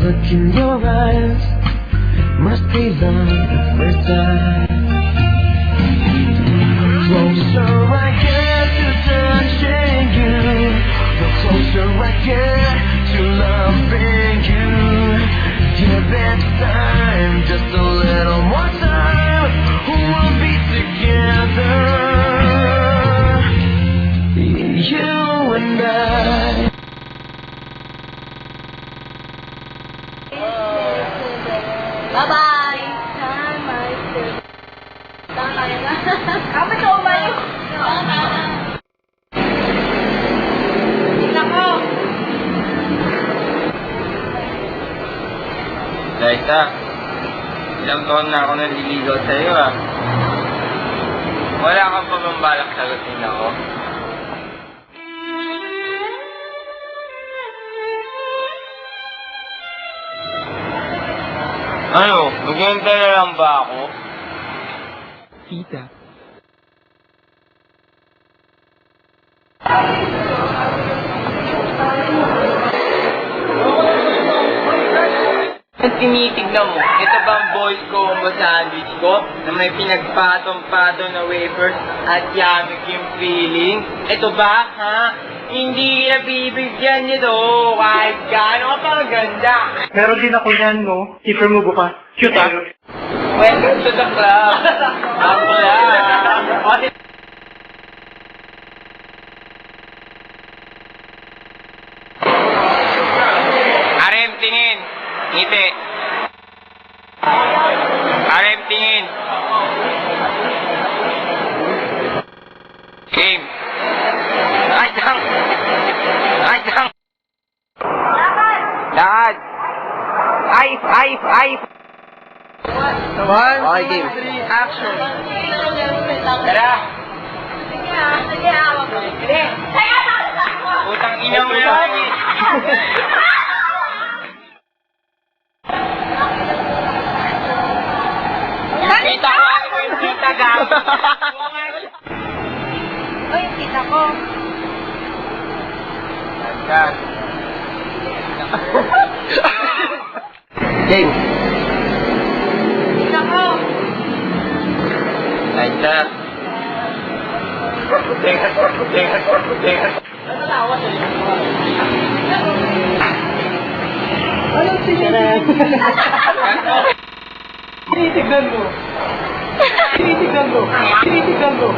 look in your eyes must be love at first sight. Closer I get to touching you, the closer I get to loving you. Give it time, just a little more time, we'll be together, you and I. Bye-bye! Kapit ko ba yun? Nako! Liza, ilang taon na ako naliligaw sa'yo ah. Wala kang pa bang balak sagutin ako? Ano? Maghihintay na lang ba ako? Tita. Ang tinitignan mo, ito ba ang boys combo sandwich ko na may pinagpatong-patong na wafers at yummy yung feeling? Ito ba, ha? Hindi nabibigyan nito kahit gaano ka pang ganda. Meron din ako yan, no? Keeper mo ba? Cute, ah? Welcome to the club. Ako lang. Arem, tingin. Ngiti. Arem, tingin. Game. Lakad. Ay. Naman? Okay, game. Action. Tara. Sige, awag ko. Sige. Utang ina mo yan. Kita ko ako yung kita gang. Uy, yung kita ko. Yan. Game. Kita ko. Like that. Anong tinitignan mo? Tinitignan mo.